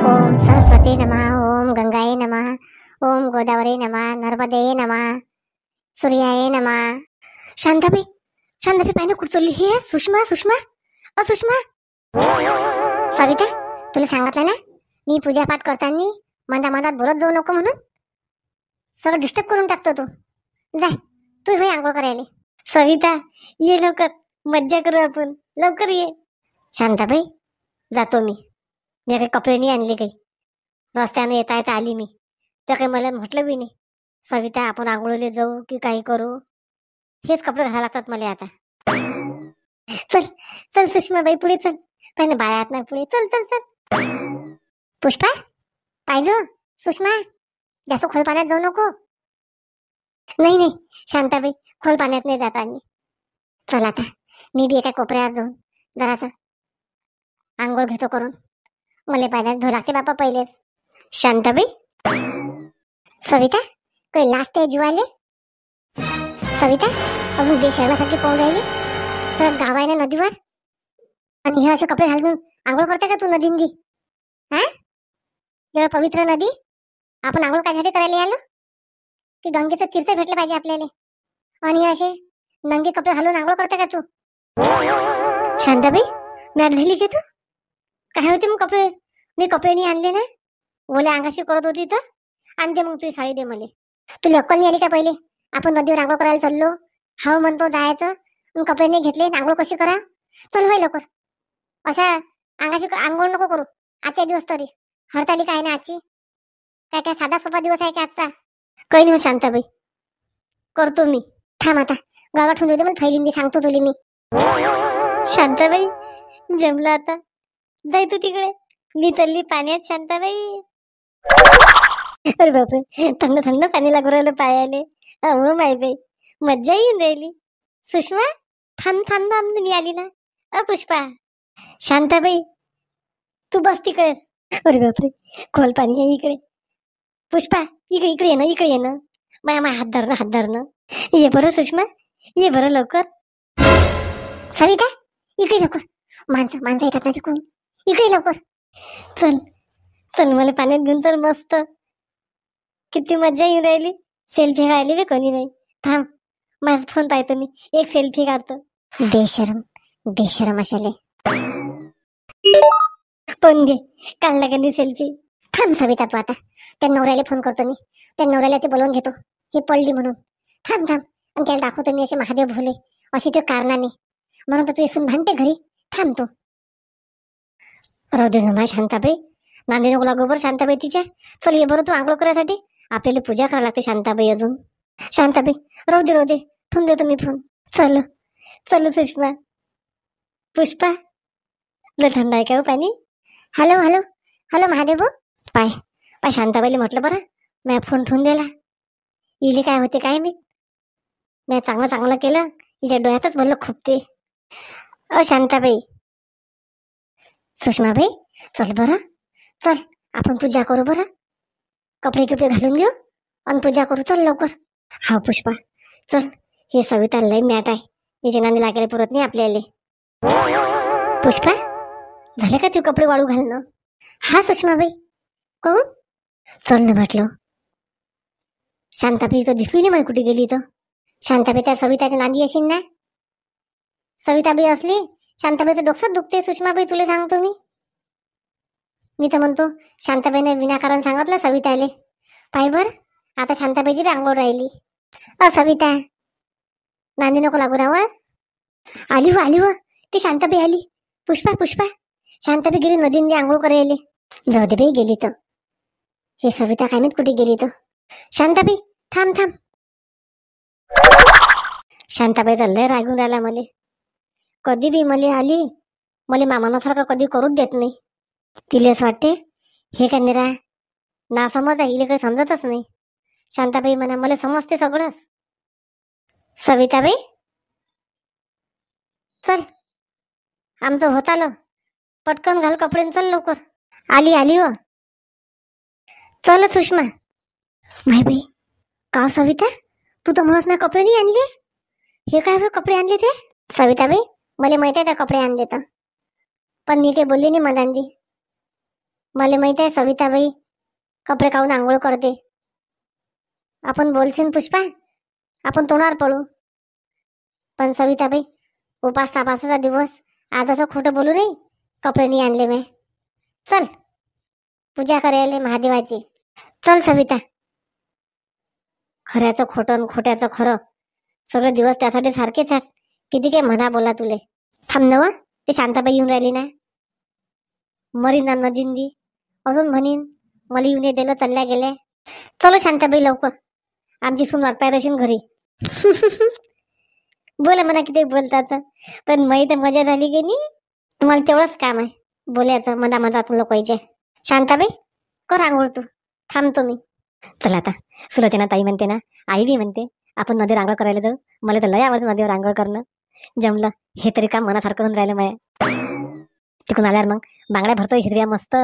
ओम सरस्वती नमः, ओम गंगाये नमः, ओम गोदावरी नमः, नर्मदे नमः, सूर्याय नमः. शांताबाई, शांताबाई पाहिजे कुठं चालली हे? सुषमा, सुषमा, सुषमा. सविता, तुला सांगितलं ना मी पूजा पाठ करताना मधा मधात बोलत जाऊ नको म्हणून. सगळं डिस्टर्ब करून टाकतो तू. जाय तू होय आंघोळ करायला. सविता, ये लवकर, मज्जा करू आपण. लवकर ये. शांताबाई, जातो मी काही कपडे नाही आणले. काही रस्त्याने येता येता आली मी, तर काही मला म्हटलं बी नाही. सविता, आपण आंघोळीला जाऊ की काही करू? हेच कपडे घालायला लागतात मला आता. चल चल सुषमाबाई, पुढे चल. काही नाही बाया नाही पुढे. चल चल चल. पुष्पा, पाहिजे सुषमा, जास्त खोल पाण्यात जाऊ नको. नाही नाही शांताबाई, खोल पाण्यात नाही जात आम्ही. चल आता मी बी एका कोपऱ्यावर जाऊन जरासं आंघोळ घेतो करून. मला पाण्यात धुवं लागते बापा पहिलेच. शांताबाई, सविता, काही लास्ट आहे जीवाले. सविता, अजून बेशर्मासारखी पाहून राहिली. सगळं गाव आहे ना नदीवर, आणि हे असे कपडे घालून आंघोळ करते का तू नदींनी? हा, जेव्हा पवित्र नदी, आपण आंघोळ कशासाठी करायला आलो? की गंगेचं तीर्थ भेटलं पाहिजे आपल्याला, आणि असे नंगे कपडे घालून आंघोळ करते का तू? शांताबाई, मॅट झाली की तू? काय होते मग कपडे? मी कपडे नाही आणले ना, ओल्या अंगाशी करत होती तर. आणते मग तुझी साडी दे मला. तुला अक्कल नाही आली का पहिले? आपण नदीवर आंघोळ करायला चाललो, हाव म्हणतो जायचं, कपडे नाही घेतले, आंघोळ कशी करा? चल व्हाय लवकर. अशा अंगाशी आंघोळ नको करू आजच्या दिवस तरी. हरतालिका आहे ना आजची. काय काय साधा सोपा दिवस आहे का आजचा? काही नाही हो शांताबाई, करतो मी. थांब आता गावात ठेवून देते, मला थैलींदी सांगतो तुला मी. शांताबाई, जमलं आता. जाय तू तिकडे, मी चालली पाण्यात. शांताबाई, अरे बापरे, थंड थंड पाणी लागू राहिलं पायाले. अहो माय बाई, मज्जा येऊन राहिली. सुषमा, थांब थांब थांब, मी आली ना. पुष्पा. शांताबाई, तू बस तिकडेच. अरे बापरे, खोल पाणी आहे इकडे. पुष्पा, इकडे इकडे ये ना, इकडे ये ना. माया हात धरणं, हात धरणं. ये बरं सुषमा, ये बरं लवकर. सविता, इकडे लवकर. माणसं माणसं येतात ना तिकडून. इकडे लवकर. चल चल, मला पाण्यात घेऊन चल. मस्त किती मज्जा येऊन राहिली. सेल्फी काढली बे कोणी नाही. थांब, माझा फोन पाहतो मी, एक सेल्फी काढतो. बेशरम बेशरम अशाले. पण घे, काढला का नाही सेल्फी? थांब सविता, तू आता त्या नवऱ्याला फोन करतो मी. त्या नवऱ्याला ते बोलवून घेतो, ही पडली म्हणून. थांब थांब, आणि त्याला दाखवतो मी असे महादेव भोले अशी ते कारणाने, म्हणून तर तू इथून भांडते घरी. थांब तू. राहू दे ना शांताबाई, नांदी नको लागू बरं शांताबाई तिच्या. चल ये बरं तू आंघोळ करायसाठी. आपल्याला पूजा करायला लागते शांताबाई अजून. शांताबाई, राहू दे राहू दे, फोन देतो मी फोन. चल चल सुषमा. पुष्पा, लय थंड आहे का हो पाणी? Hello hello hello Mahadev. पाय पाय शांताबाईला म्हटलं बरं, मी फोन ठेवून दिला. इले काय होते काय मी चांगलं चांगलं केलं, हिच्या डोळ्यातच बोललं खूप ते. शांताबाई. सुषमाबाई, चल बरं, चल आपण पूजा करू बरं. कपडे कपडे घालून घेऊ आणि पूजा करू. चल लवकर. हा पुष्पा, चल. हे सविता लय मॅट आहे, हिच्या नांदी लागायला पुरत नाही आपल्याला. पुष्पा, झाले का तू कपडे वाळू घालणं? हा सुषमाबाई. कोण? चल ना म्हटलं. शांताबाई तर दिसली नाही मला, कुठे गेली तर. शांताबाई त्या सविताच्या नांदी असेल ना. सविताबाई असली, शांताबाईचं डोकं दुखते सुषमाबाई, तुला सांगतो मी. मी तर म्हणतो शांताबाईने विनाकारण सांगितलं सविताले. पाय बर, आता शांताबाईची बी आंघोळ राहिली. सविता, नांदी नको लागू राव. आली हो ती शांताबाई आली. पुष्पा पुष्पा, शांताबाई गेली नदीने आंघोळ करायला. जाऊ दे बाई, गेली तर. हे सविता काय माहित कुठे गेली तर. शांताबाई, थांब थांब. शांताबाईचा लय रागून राहिला मले. कधी बी मले आली, मले मामानासारखं कधी करूच देत नाही. तिला असं वाटते हे काय निरा ना समज आहे, हिला काही समजतच नाही. शांताबाई म्हणा मला समजते सगळंच. सविताबाई, चल आमचं होत आलं. पटकन घाल कपडे, चल लवकर. आली हो. चल सुषमा. माय बाई, का सविता, तू तर म्हणत नाही कपडे नाही आणले. हे काय कपडे आणले ते? सविताबाई, मला माहिती आहे त्या कपडे आणले तर, पण मी काही बोलली नाही मनांदी. मला माहित आहे सविताबाई कपडे काढून आंघोळ करते. आपण बोलशील पुष्पा, आपण तोंडावर पडू, पण सविताबाई उपास तापासाचा दिवस, आज असं खोटं बोलू नये. कपडे नाही आणले मी. चल पूजा करायला महादेवाची. चल सविता. खऱ्याचं खोटं आणि खोट्याचं खरं सगळे दिवस त्यासाठी सारखेच आहेत. किती काय म्हणा बोला तुले. थांब नव, ते शांताबाई येऊन राहिली ना. मरीना नदींदी अजून म्हणीन मला येऊन दिलं चालल्या गेले. चलो शांताबाई लवकर, आमची सून वाट पाहत असेल घरी. बोला म्हणा किती बोलतात, पण माही तर मजा झाली की नाही. तुम्हाला तेवढंच काम आहे बोलायचं मधामधात लोकांचे. शांताबाई कर आंघोळ तू, थांबतो मी. चला आता सुलोचना ताई म्हणते ना, आई बी म्हणते आपण नदीवर आंघोळ करायला जाऊ. मला तर लय आवडतं नदीवर आंघोळ करणं. जमलं, हे तरी काम मनासारखं होऊन राहिलं. माय तिकडून आल्यावर मग बांगड्या भरतो हिरव्या, मस्त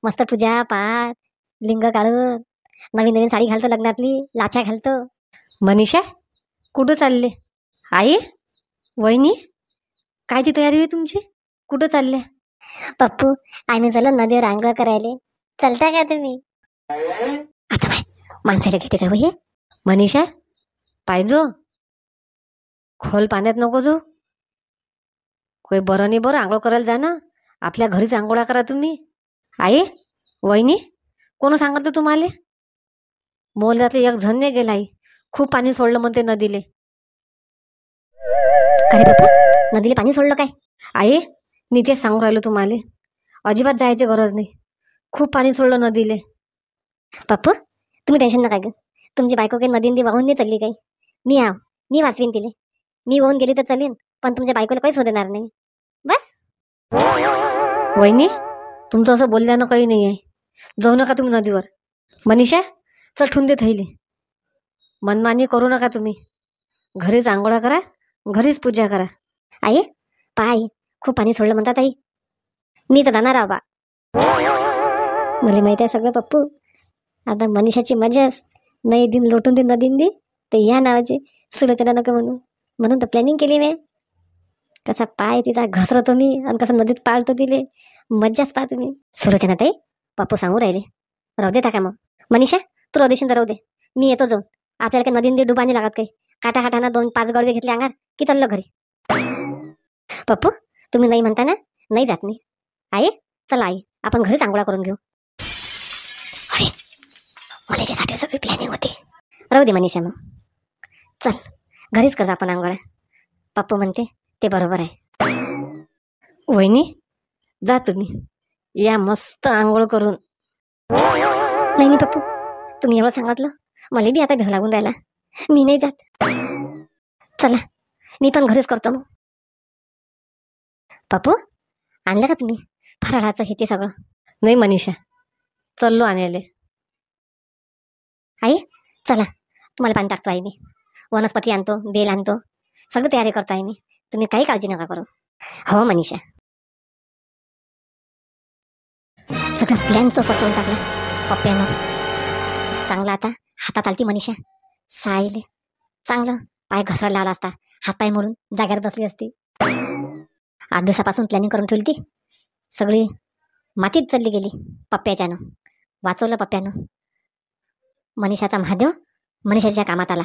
मस्त पूजा पाठ, लिंग काढून नवीन नवीन साडी घालतो, लग्नातली लाचा घालतो. मनीषा कुठं चालले? आई वहिनी कायची तयारी आहे तुमची? कुठं चालल्या? पप्पू आम्ही चलो नदीवर आंघोळ करायला. चलता का तुम्ही? आता बाय माणसाला घेते का हे? मनीषा पाहिजो, खोल पाण्यात नको जो. कोई बरं नाही बरं, आंघोळ करायला जा ना. आपल्या घरीच आंघोळा करा तुम्ही. आई वहिनी कोण सांगितलं तुम्हाला? मोल्यातले एक झन नाही गेला. आई खूप पाणी सोडलं म्हणते नदीले. अरे बापू, नदीला पाणी सोडलं काय? आई मी तेच सांगून राहिलो तुम्हाला, अजिबात जायची गरज नाही. खूप पाणी सोडलं नदीले. पप्पू तुम्ही टेन्शन नका घेऊ. तुमची बायको काही नदींदी वाहून नाही चालली काही. मी वाचवीन तिले. मी वाहून गेली तर चालेल, पण तुमच्या बायकोला काहीच होऊ देणार नाही. बस. वहिनी तुमचं असं बोलल्यानं काही नाही आहे. जाऊ नका तुम्ही नदीवर. मनीषा चल ठेवून दे थैली. मनमानी करू नका तुम्ही. घरीच आंघोळा करा, घरीच पूजा करा. आई पाय खूप पाणी सोडलं म्हणतात आई. मी तर जाणार आहो बा. मला माहिती आहे सगळं पप्पू. आता मनीषाची मजाच नाही दिन लोटून दे नदीन दे ते या नावाची सुलोचना नको म्हणून तर प्लॅनिंग केली मी. कसा पाय तिचा घसरतो मी आणि कसं नदीत पाळतो तिले. मज्जाच पहा तुम्ही. सुलोचना ताई पप्पू सांगू राहिले, राहू देता का मग? मनीषा तू राहू देशील तर राहू दे, मी येतो जाऊन. आपल्याला काही नदीन दे डुबा नाही लागत काही. काटा काटाना 2-5 गडवे घेतले अंगार की चाललो घरी. पप्पू तुम्ही नाही म्हणता ना, नाही जात मी. आई चला आई आपण घरीच आंघोळा करून घेऊ. अरे मनीषासाठी सगळी प्लॅनिंग होती. राहू दे मनीषा मग. चल घरीच करू आपण आंघोळा. पप्पू म्हणते ते बरोबर आहे. वहिनी जा तुम्ही, या मस्त आंघोळ करून. नाही नाही पप्पू तुम्ही एवढं सांगितलं, मला बी आता भेव लागून राहिला. मी नाही जात. चला मी पण घरीच करतो मग. पप्पू आणलं का तुम्ही फराळाचं हे ते सगळं? नाही मनीषा चाललो आणायले. आई चला तुम्हाला पाणी टाकतो आहे मी. वनस्पती आणतो, बेल आणतो, सगळं तयारी करतो आहे मी. तुम्ही काही काळजी नका करू. हो मनीषा सगळं प्लॅन चोपट करून टाकला पप्प्यानं. चांगलं आता हातात आलती मनीषा. सायले चांगलं पाय घसरायला लावला असता, हातपाय मोडून जाग्यावर बसली असती. 8 दिवसापासून प्लॅनिंग करून ठेवली ती सगळी मातीत चालली गेली पप्प्याच्यानं. वाचवलं पप्प्यानं. मनीषाचा महादेव मनीषाच्या कामात आला.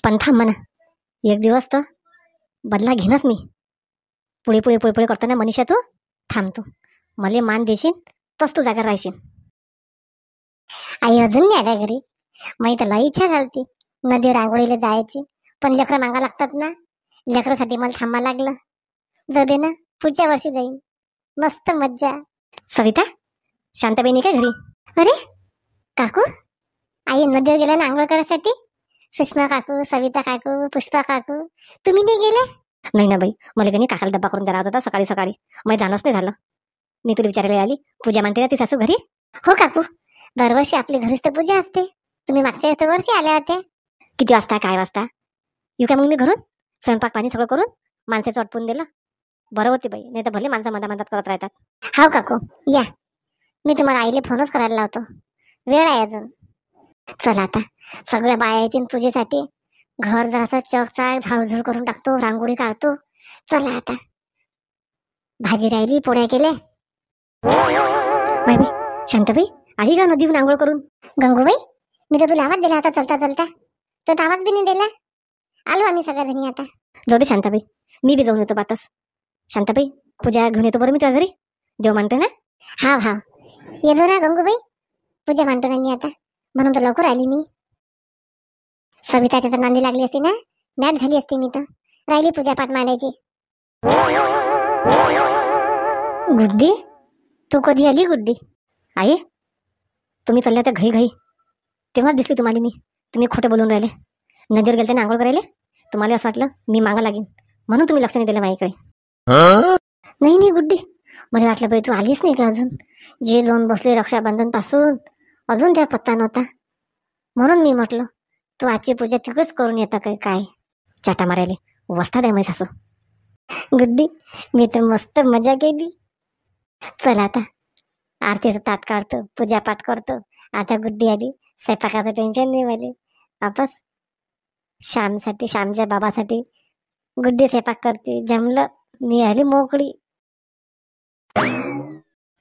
पण थांब म्हणा, एक दिवस तर बदला घेणंच मी. पुढे पुढे पुढे पुढे करताना मनीषा तू थांबतो, मला मान देशील तस तू जागा राहशील. आई अजून नाही आल्या घरी. माहिती लई इच्छा झालती नदीवर आंघोळीला जायची, पण लेकरं मागा लागतात ना. लेकरासाठी मला थांबा लागलं. जाऊ दे ना, पुढच्या वर्षी जाईन. मस्त मज्जा. सविता शांताबाई काय घरी? अरे काकू आई नदीवर गेल्या ना आंघोळ करायसाठी. सुषमा काकू, सविता काकू, पुष्पा काकू तुम्ही नाही गेले? नाही ना बाई, मला काही काकाला डब्बा करून द्यायला होता सकाळी सकाळी. मला जाणंच नाही झालं. मी तुला विचारायला आली, पूजा मांडते ना ती सासू घरी? हो काकू दरवर्षी आपली घरीच तर पूजा असते. तुम्ही मागच्या वर्षी आल्या होत्या. किती वाजता काय वाजता येऊ काय मग मी घरून? स्वयंपाक पाणी सगळं करून माणसाचं अटपून दिलं. बरं होते बाई, नाही तर भले माणसं मधात करत राहतात. हो काकू या, मी तुम्हाला आईले फोनच करायला लावतो. वेळ आहे अजून. चला आता सगळ्या बाया येतील पूजेसाठी. घर जरासं चकचाक झाडझूड करून टाकतो, रांगोळी काढतो. चला आता भाजी राहिली, पोळ्या केल्या. बाई शांताबाई आली का नदीहून आंघोळ करून? गंगूबाई, मी तर तुला आवाज दिला होता चलता चलता, तो आवाज बी नाही दिला. आलो आम्ही सगळ्याजणी आता. जाऊ दे शांताबाई, मी बी जाऊन येतो बातच. शांताबाई पूजा घेऊन येतो बरं मी तुझ्या घरी. देव मानतो ना. हा हा, येतो ना गंगूबाई. पूजा मानतो ना मी आता, म्हणून तर लवकर आली मी. सविताच्या तर नांदी लागली असती ना, मॅट झाली असती मी तर. राहिली पूजा पाठ मांडायची. गुड्डी, तू कधी आली गुड्डी? आई, तुम्ही चालल्या त्या घाई घाई, तेव्हाच दिसली तुम्हाला मी. तुम्ही खोटे बोलून राहिले. नदीवर गेलते ना आंघोळ करायला, तुम्हाला असं वाटलं मी मागा लागेन म्हणून तुम्ही लक्ष नाही दिलं माझ्याकडे. नाही नाही गुड्डी, मला वाटलं बाई तू आलीच नाही का अजून. जे जाऊन बसले रक्षाबंधन पासून अजून त्या पत्ता नव्हता, म्हणून मी म्हटलं तू आजची पूजा तिकडेच करून येता काय. काय चाटा मारायले वस्ता द्या माझी सासू. गुड्डी, मी तर मस्त मजा केली. चला आता आरतीचं ताट काढतो, पूजा पाठ करतो. आता गुड्डी आली, स्वयंपाकाचं टेन्शन नाही मला. वापस श्यामसाठी, श्यामच्या बाबासाठी गुड्डी स्वयंपाक करते. जमलं, मी आली मोकळी.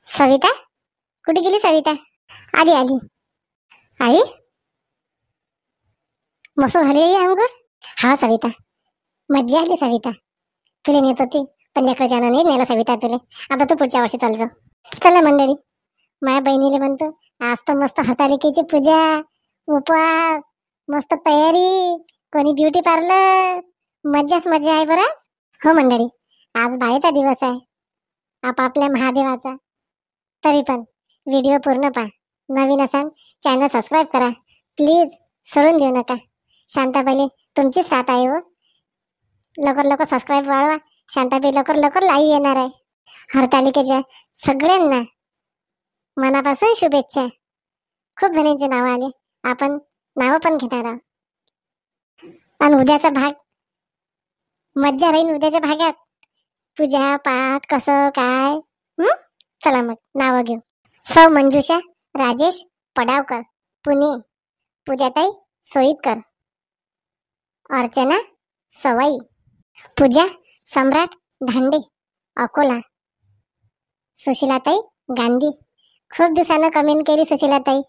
सविता, कुठे गेली सविता? आली आली. आई, मस्त झाली आई आंघोळ. हा सविता, मज्जा आली सविता. तुला नेत होती पण लेकराच्या नाही नेला सविता तुला. आता तू पुढच्या वर्षी चाल जा. चला मंडळी, माझ्या बहिणीला म्हणतो आज तर मस्त हरतालिकेची पूजा, उपवास, मस्त तयारी, कोणी ब्युटी पार्लर, मज्जाच मज्जा आहे बरं. हो मंडळी, आज बाईचा दिवस आहे आपापल्या महादेवाचा. तरी पण व्हिडिओ पूर्ण पहा. नवीन असाल चॅनल सबस्क्राईब करा प्लीज, सोडून देऊ नका. शांताबाईले तुमचीच साथ आहे हो. लवकर लवकर सबस्क्राईब वाढवा. शांताबाई लवकर लवकर लाईव्ह येणार आहे. हरतालिकेच्या सगळ्यांना मनापासून शुभेच्छा. खूप जणांचे नावं आले, आपण नावं पण घेणार आहोत. आणि उद्याचा भाग मज्जा राहील. उद्याच्या भागात पूजा पाठ कसं काय. चला मग नावं घेऊ. सौ मंजुषा राजेश पडावकर पुणे, पूजाताई सोईतकर, अर्चना सवाई, पूजा सम्राट धांडे अकोला, सुशीलाताई गांधी. खूप दिवसानं कमेंट केली सुशीलाताई,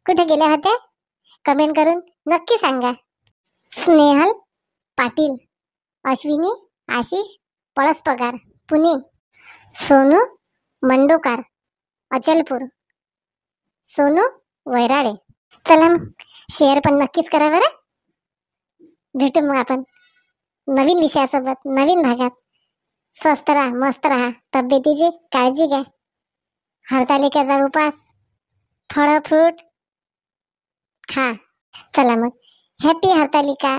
कुठे गेल्या होत्या? कमेंट करून नक्की सांगा. स्नेहल पाटील, अश्विनी आशिष पळसपगार पुणे, सोनू मंडोकार अचलपूर, सोनू वैराळे. चला मग शेअर पण नक्कीच करा बरं. भेटू मग आपण नवीन विषयासोबत नवीन भागात. स्वस्त राहा, मस्त राहा, तब्येतीची काळजी घ्या. हरतालिकेचा उपास, फळं फ्रूट खा. चला मग, हॅपी हरतालिका.